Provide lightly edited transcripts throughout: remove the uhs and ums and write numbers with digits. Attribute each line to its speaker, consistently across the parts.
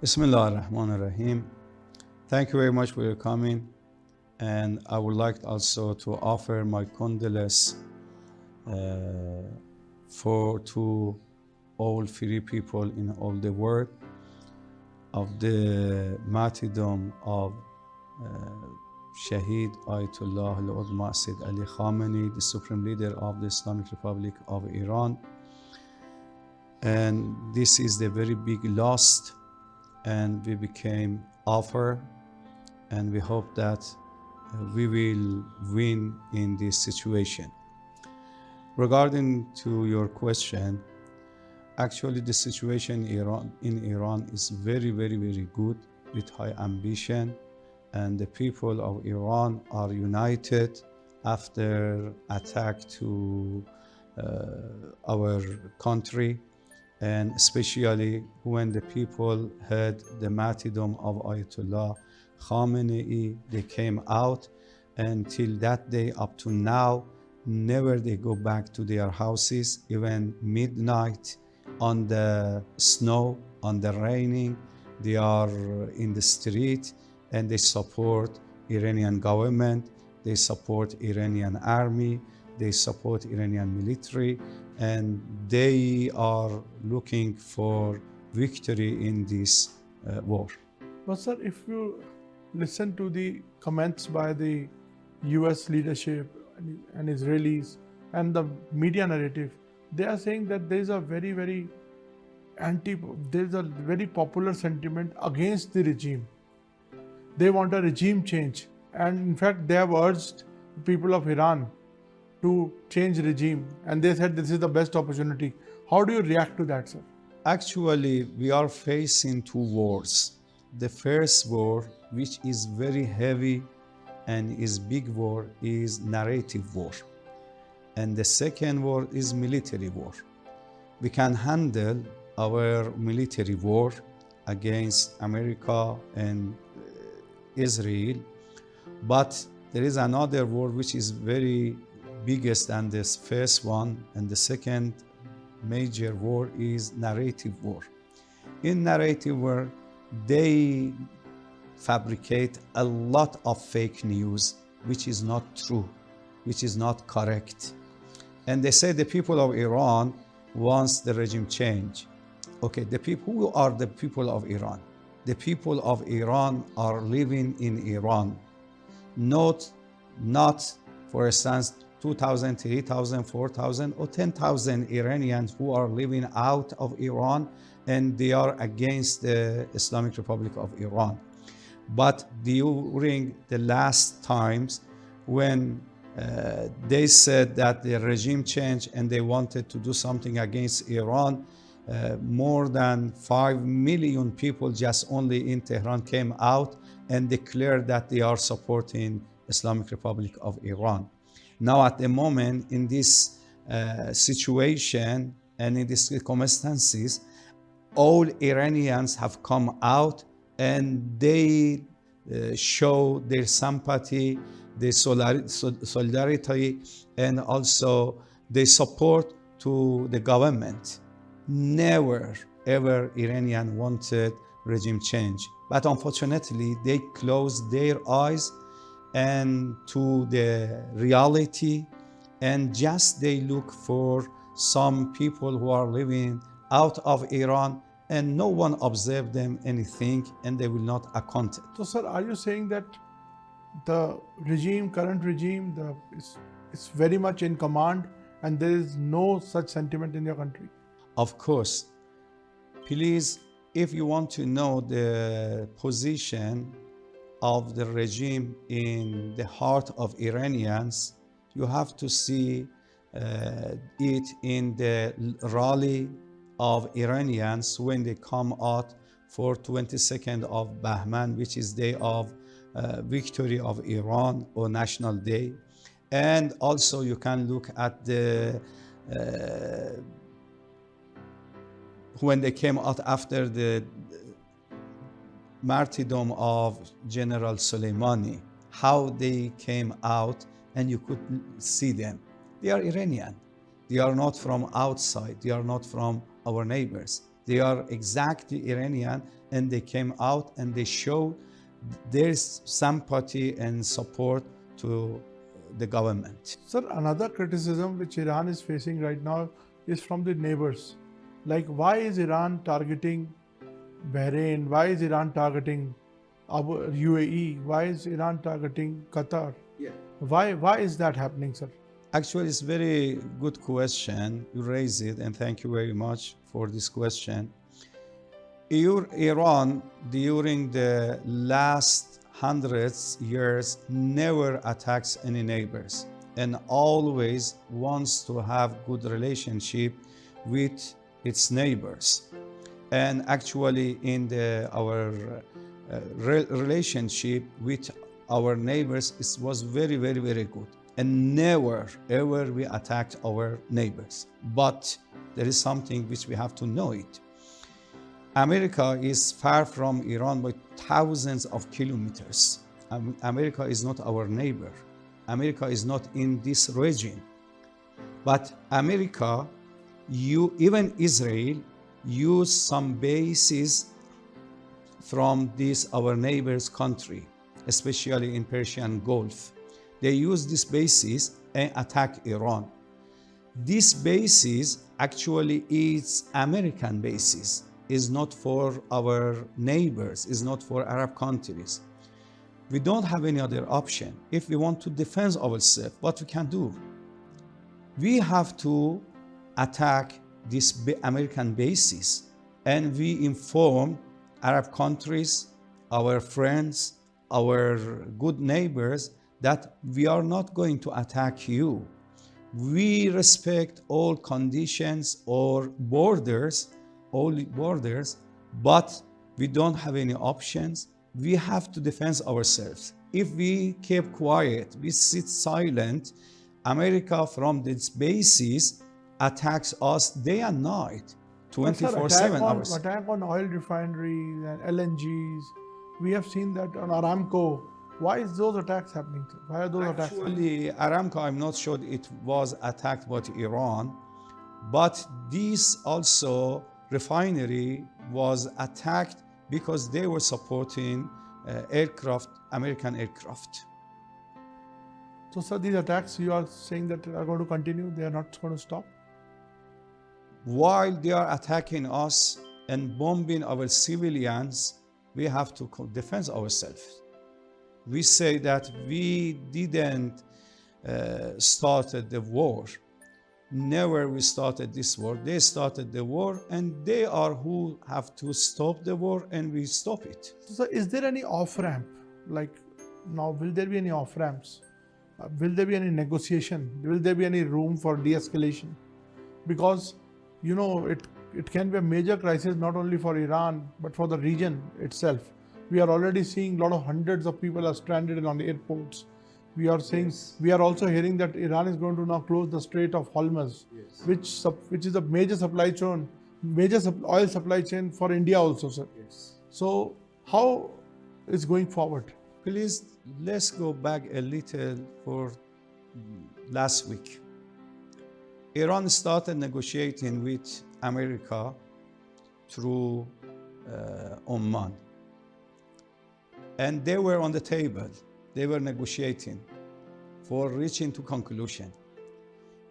Speaker 1: Bismillah ar-Rahman ar-Rahim. Thank you very much for your coming. And I would like also to offer my condolence to all free people in all the world of the martyrdom of Shaheed Ayatollah al-Udma Sayyid Ali Khamenei, the Supreme Leader of the Islamic Republic of Iran. And this is the very big loss, and we became offer, and we hope that we will win in this situation. Regarding to your question, actually the situation in Iran is very, very, very good, with high ambition, and the people of Iran are united after attack to our country, and especially when the people heard the martyrdom of Ayatollah Khamenei, they came out, and till that day up to now, never they go back to their houses, even midnight, on the snow, on the raining, they are in the street, and they support Iranian government, they support Iranian army, they support Iranian military, and they are looking for victory in this war.
Speaker 2: But sir, if you listen to the comments by the US leadership and Israelis and the media narrative, they are saying that there is a very popular sentiment against the regime. They want a regime change, and in fact they have urged the people of Iran to change regime, and they said this is the best opportunity. How do you react to that, sir?
Speaker 1: Actually, we are facing two wars. The first war, which is very heavy and is big war, is narrative war. And the second war is military war. We can handle our military war against America and Israel, but there is another war which is very biggest than this first one, and the second major war is narrative war. In narrative war, they fabricate a lot of fake news which is not true, which is not correct. And they say the people of Iran wants the regime change. Okay, who are the people of Iran? The people of Iran are living in Iran. Not, for instance, 2,000, 3,000, 4,000, or 10,000 Iranians who are living out of Iran, and they are against the Islamic Republic of Iran. But during the last times when they said that the regime changed and they wanted to do something against Iran, more than 5 million people just only in Tehran came out and declared that they are supporting Islamic Republic of Iran. Now at the moment, in this situation and in these circumstances, all Iranians have come out and they show their sympathy, their solidarity, and also their support to the government. Never, ever Iranian wanted regime change. But unfortunately, they closed their eyes and to the reality, and just they look for some people who are living out of Iran, and no one observed them anything, and they will not account it.
Speaker 2: So sir, are you saying that the current regime is very much in command and there is no such sentiment in your country?
Speaker 1: Of course. Please, if you want to know the position of the regime in the heart of Iranians, you have to see it in the rally of Iranians when they come out for 22nd of Bahman, which is day of victory of Iran or National Day. And also you can look at the when they came out after the martyrdom of General Soleimani, how they came out, and you could see them. They are Iranian. They are not from outside. They are not from our neighbors. They are exactly Iranian, and they came out and they showed their sympathy and support to the government.
Speaker 2: Sir, another criticism which Iran is facing right now is from the neighbors. Like, why is Iran targeting Bahrain? Why is Iran targeting UAE? Why is Iran targeting Qatar?
Speaker 1: Yeah.
Speaker 2: Why is that happening, sir?
Speaker 1: Actually, it's a very good question. You raise it, and thank you very much for this question. Iran, during the last hundreds years, never attacks any neighbors and always wants to have good relationship with its neighbors. And actually, in our relationship with our neighbors, it was very, very, very good. And never, ever we attacked our neighbors. But there is something which we have to know it. America is far from Iran by thousands of kilometers. America is not our neighbor. America is not in this region. But America, even Israel, use some bases from this our neighbor's country, especially in Persian Gulf. They use these bases and attack Iran. This bases actually is American bases, is not for our neighbors, is not for Arab countries. We don't have any other option. If we want to defend ourselves, what we can do? We have to attack these American bases, and we inform Arab countries, our friends, our good neighbors, that we are not going to attack you. We respect all conditions or borders, but we don't have any options. We have to defend ourselves. If we keep quiet, we sit silent, America from its bases attacks us day and night, 24/7 hours.
Speaker 2: Attack on oil refineries and LNGs. We have seen that on Aramco. Why is those attacks happening? Why are those attacks happening?
Speaker 1: Actually, Aramco, I'm not sure it was attacked by Iran, but this also refinery was attacked because they were supporting American aircraft.
Speaker 2: So, sir, these attacks you are saying that are going to continue, they are not going to stop?
Speaker 1: While they are attacking us and bombing our civilians, we have to defend ourselves. We say that we didn't started the war. Never we started this war. They started the war, and they are who have to stop the war, and we stop it.
Speaker 2: So, is there any off-ramp? Like, now, will there be any off-ramps? Will there be any negotiation? Will there be any room for de-escalation? Because, you know, it can be a major crisis not only for Iran, but for the region itself. We are already seeing a lot of hundreds of people are stranded on the airports. We are saying, yes. We are also hearing that Iran is going to now close the Strait of Hormuz, yes. which is a major supply chain, oil supply chain for India also, sir.
Speaker 1: Yes.
Speaker 2: So how is going forward?
Speaker 1: Please, let's go back a little for last week. Iran started negotiating with America through Oman. And they were on the table. They were negotiating for reaching to conclusion.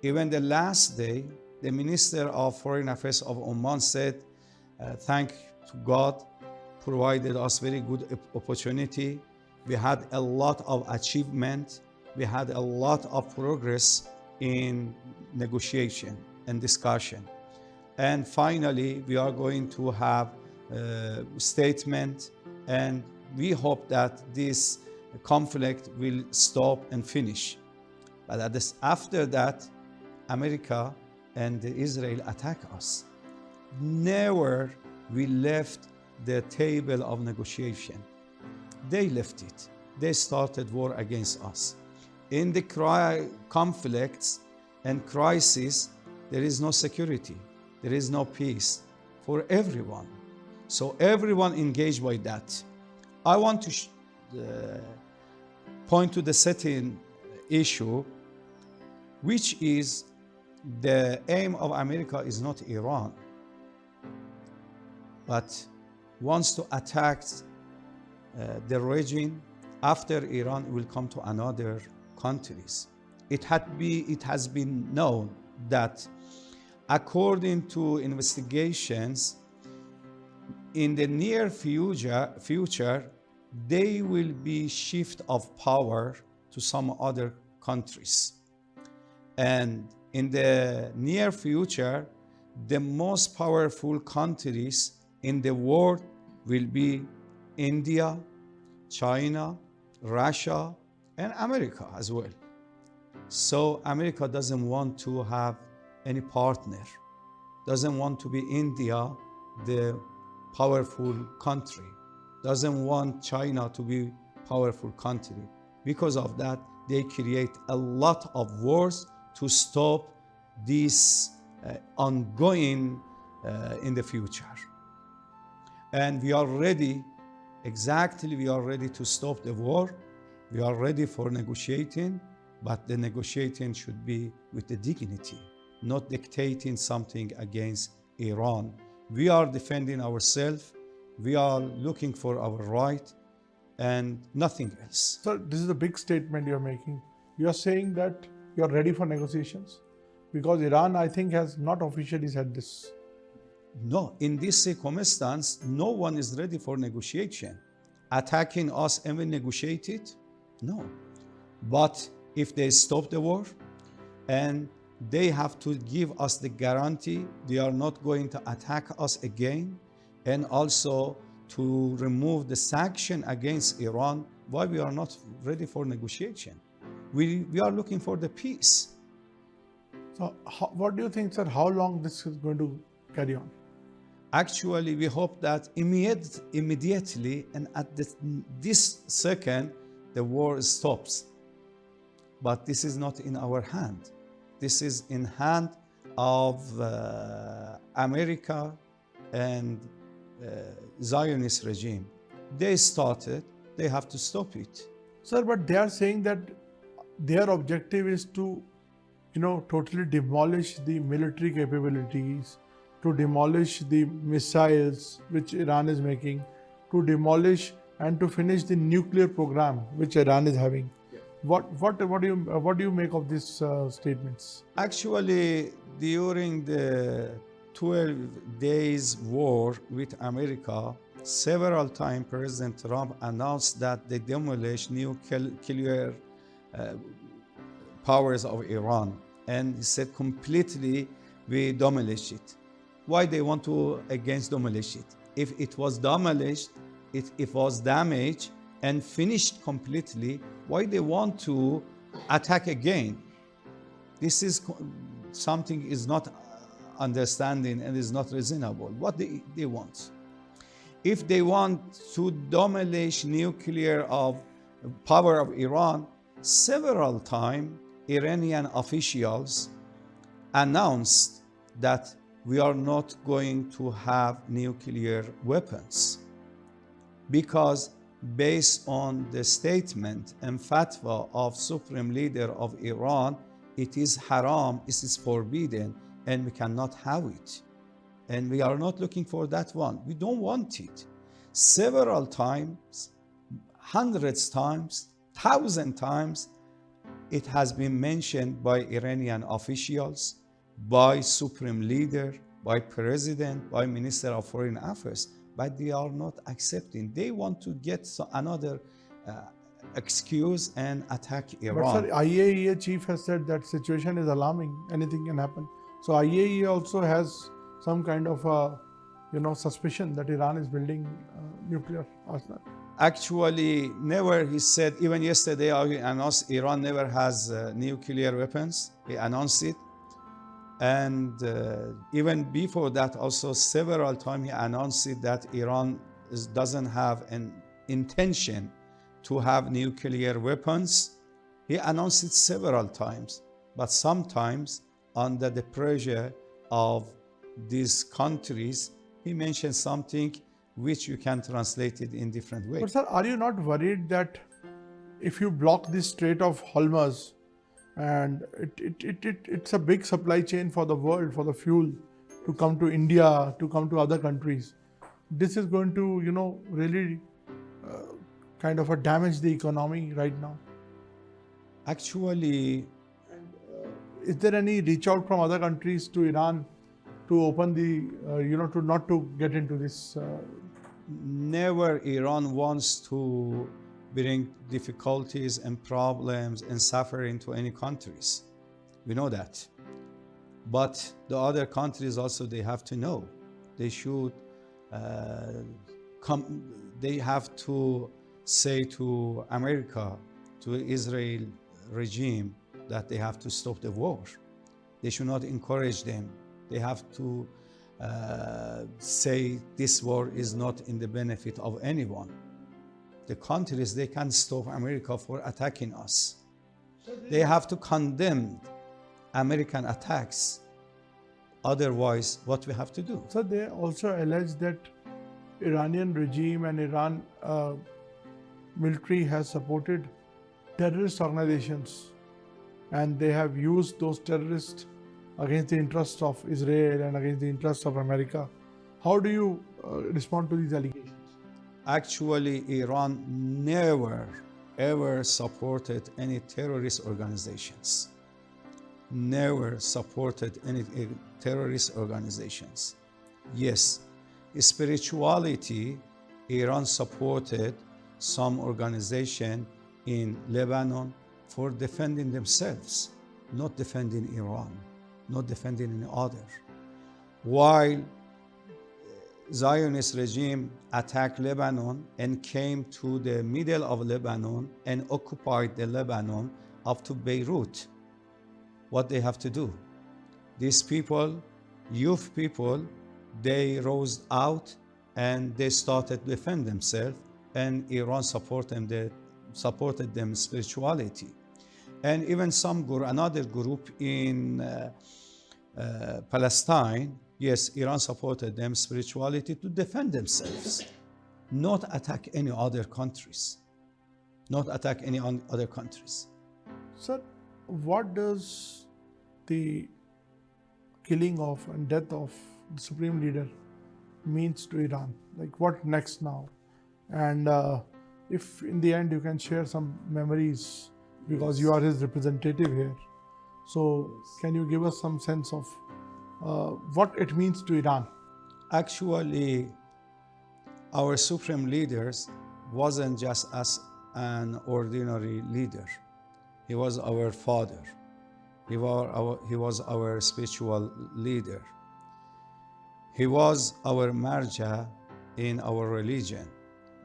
Speaker 1: Even the last day, the Minister of Foreign Affairs of Oman said, thank to God, provided us very good opportunity. We had a lot of achievement. We had a lot of progress in negotiation and discussion. And finally, we are going to have a statement, and we hope that this conflict will stop and finish. But after that, America and Israel attack us. Never we left the table of negotiation. They left it. They started war against us. In the conflicts and crises, there is no security. There is no peace for everyone. So everyone engaged by that. I want to point to the second issue, which is the aim of America is not Iran. but wants to attack the regime. After Iran, it will come to another countries. It has been known that according to investigations, in the near future, they will be shift of power to some other countries. And in the near future, the most powerful countries in the world will be India, China, Russia, and America as well. So America doesn't want to have any partner, doesn't want to be India, the powerful country, doesn't want China to be powerful country. Because of that, they create a lot of wars to stop this ongoing in the future. And we are ready, we are ready to stop the war. We are ready for negotiating, but the negotiating should be with the dignity, not dictating something against Iran. We are defending ourselves. We are looking for our right and nothing else.
Speaker 2: Sir, this is a big statement you're making. You're saying that you're ready for negotiations because Iran, I think, has not officially said this.
Speaker 1: No, in this circumstance, no one is ready for negotiation. Attacking us and we negotiate it? No. But if they stop the war and they have to give us the guarantee they are not going to attack us again, and also to remove the sanction against Iran, why we are not ready for negotiation? We are looking for the peace.
Speaker 2: So what do you think, sir, how long this is going to carry on?
Speaker 1: Actually, we hope that immediately and at this second, the war stops. But this is not in our hand. This is in hand of America and Zionist regime. They started, they have to stop it.
Speaker 2: Sir, but they are saying that their objective is to, totally demolish the military capabilities, to demolish the missiles which Iran is making, to demolish and to finish the nuclear program which Iran is having. What do you make of these statements?
Speaker 1: Actually, during the 12 days war with America, several times President Trump announced that they demolish nuclear powers of Iran, and he said completely we demolish it. Why they want to demolish it? If it was demolished, it was damaged and finished completely, why they want to attack again? This is something is not understanding and is not reasonable. What they want? If they want to demolish nuclear power of Iran, several times Iranian officials announced that we are not going to have nuclear weapons, because based on the statement and fatwa of Supreme Leader of Iran, it is haram, it is forbidden, and we cannot have it. And we are not looking for that one. We don't want it. Several times, hundreds times, 1,000 times, it has been mentioned by Iranian officials, by Supreme Leader, by President, by Minister of Foreign Affairs, but they are not accepting. They want to get another excuse and attack Iran.
Speaker 2: But sir, IAEA chief has said that situation is alarming. Anything can happen. So IAEA also has some kind of suspicion that Iran is building nuclear arsenal.
Speaker 1: Actually, never. He said, even yesterday he announced Iran never has nuclear weapons. He announced it. And even before that, also several times he announced it that Iran doesn't have an intention to have nuclear weapons. He announced it several times, but sometimes under the pressure of these countries, he mentioned something which you can translate it in different ways.
Speaker 2: But sir, are you not worried that if you block this Strait of Hormuz, and it's a big supply chain for the world, for the fuel to come to India, to come to other countries. this is going to, really kind of damage the economy right now.
Speaker 1: Actually,
Speaker 2: Is there any reach out from other countries to Iran to open the, to not to get into this?
Speaker 1: never Iran wants to bring difficulties and problems and suffering to any countries. We know that. But the other countries also, they have to know. They should they have to say to America, to Israel regime, that they have to stop the war. They should not encourage them. They have to say this war is not in the benefit of anyone. The countries, they can stop America for attacking us. They have to condemn American attacks. Otherwise, what we have to do?
Speaker 2: So they also allege that Iranian regime and Iran military has supported terrorist organizations, and they have used those terrorists against the interests of Israel and against the interests of America. How do you respond to these allegations?
Speaker 1: Actually, Iran never ever supported any terrorist organizations. Never supported any terrorist organizations. Yes, spirituality, Iran supported some organization in Lebanon for defending themselves, not defending Iran, not defending any other. While Zionist regime attacked Lebanon and came to the middle of Lebanon and occupied the Lebanon up to Beirut, what they have to do? These people, youth people, they rose out and they started to defend themselves, and Iran supported them spirituality. And even another group in Palestine, yes, Iran supported them spirituality to defend themselves, not attack any other countries, not attack any other countries.
Speaker 2: Sir, what does the killing of and death of the supreme leader means to Iran? Like, what next now? And if in the end you can share some memories, because you are his representative here, so can you give us some sense of what it means to Iran?
Speaker 1: Actually, our supreme leaders wasn't just as an ordinary leader. He was our father. He was our spiritual leader. He was our marja in our religion.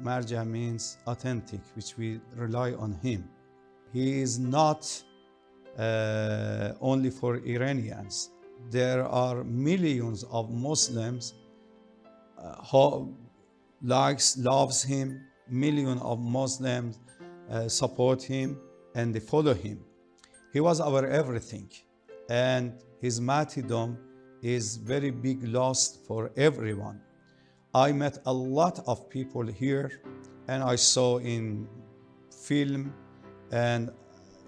Speaker 1: Marja means authentic, which we rely on him. He is not only for Iranians. There are millions of Muslims who loves him. Millions of Muslims support him and they follow him. He was our everything, and his martyrdom is very big loss for everyone. I met a lot of people here, and I saw in film and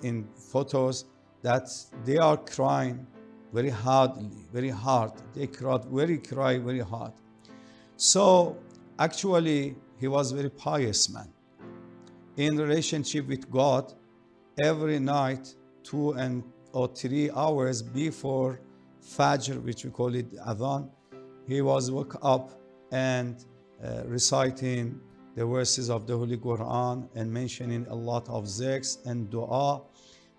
Speaker 1: in photos that they are crying very hardly, very hard. They cry very hard. So actually, he was a very pious man. In relationship with God, every night, 2 or 3 hours before Fajr, which we call it Adhan, he was woke up and reciting the verses of the Holy Quran and mentioning a lot of zikrs and dua.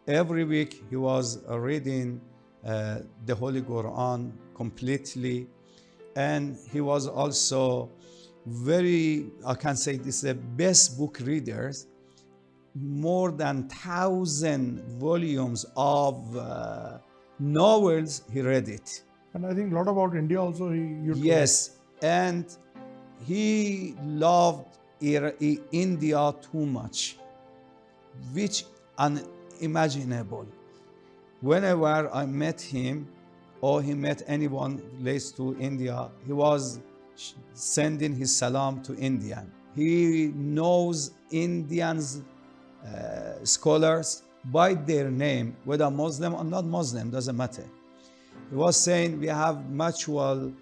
Speaker 1: Every week he was reading the Holy Quran completely, and he was also very, I can say this, the best book readers. More than 1,000 volumes of novels he read it.
Speaker 2: And I think a lot about India also he used.
Speaker 1: Yes, and he loved India too much, which unimaginable. Whenever I met him or he met anyone related to India, he was sending his salam to Indian. He knows Indians scholars by their name, whether Muslim or not Muslim, doesn't matter. He was saying we have mutual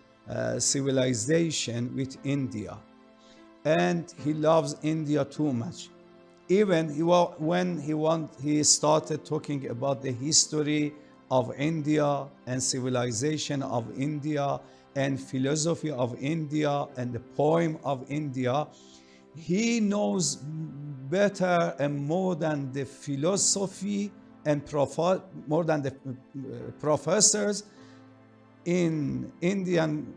Speaker 1: civilization with India. And he loves India too much. Even when he started talking about the history of India and civilization of India and philosophy of India and the poem of India, he knows better and more than the philosophy and more than the professors in Indian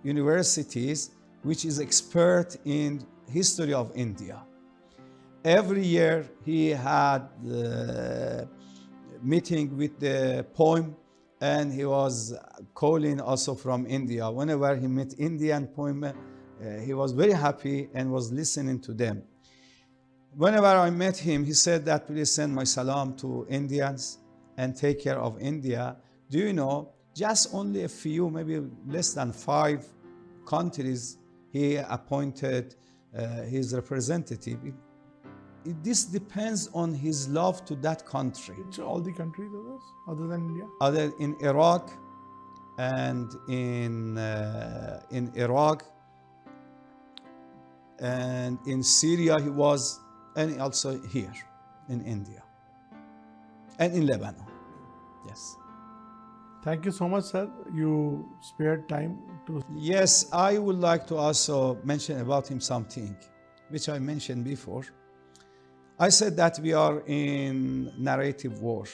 Speaker 1: universities, which is expert in history of India. Every year he had meeting with the poem, and he was calling also from India. Whenever he met Indian poem, he was very happy and was listening to them. Whenever I met him, he said that please send my salam to Indians and take care of India. Do you know, just only a few, maybe less than 5 countries he appointed his representative. This depends on his love to that country.
Speaker 2: Which all the countries other than India?
Speaker 1: Other in Iraq and in Iraq and in Syria he was, and also here in India and in Lebanon. Yes.
Speaker 2: Thank you so much, sir. You spared time to...
Speaker 1: Yes, I would like to also mention about him something which I mentioned before. I said that we are in narrative war,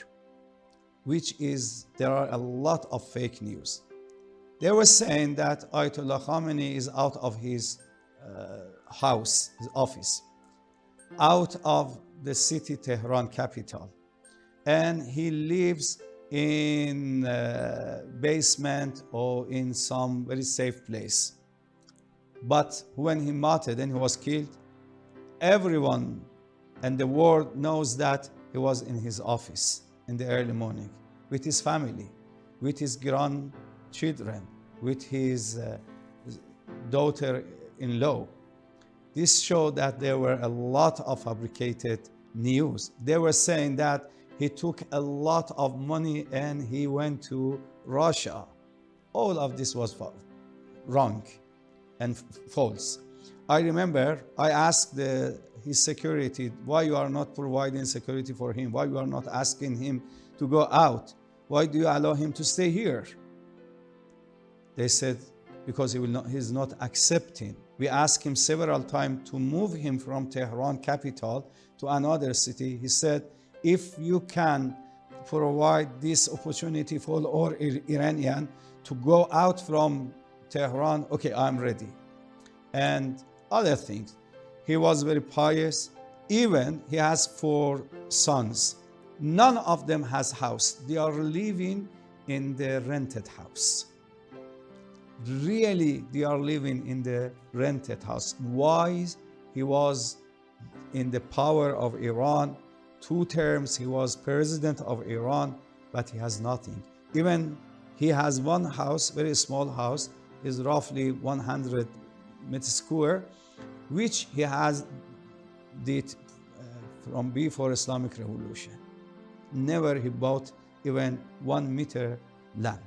Speaker 1: which is, there are a lot of fake news. They were saying that Ayatollah Khamenei is out of his house, his office, out of the city Tehran capital, and he lives in basement or in some very safe place. But when he martyred and he was killed, everyone and the world knows that he was in his office in the early morning with his family, with his grandchildren, with his daughter-in-law. This showed that there were a lot of fabricated news. They were saying that he took a lot of money and he went to Russia. All of this was wrong and false. I remember I asked his security, why you are not providing security for him? Why you are not asking him to go out? Why do you allow him to stay here? They said, because he's not accepting. We asked him several times to move him from Tehran capital to another city. He said, if you can provide this opportunity for all Iranian to go out from Tehran, okay, I'm ready. And other things. He was very pious. Even he has 4 sons. None of them has house. They are living in the rented house. Really, they are living in the rented house. Why? He was in the power of Iran. 2 terms he was president of Iran, but he has nothing. Even he has one house, very small house, is roughly 100 meters square, which he has did from before Islamic Revolution. Never he bought even 1 meter land.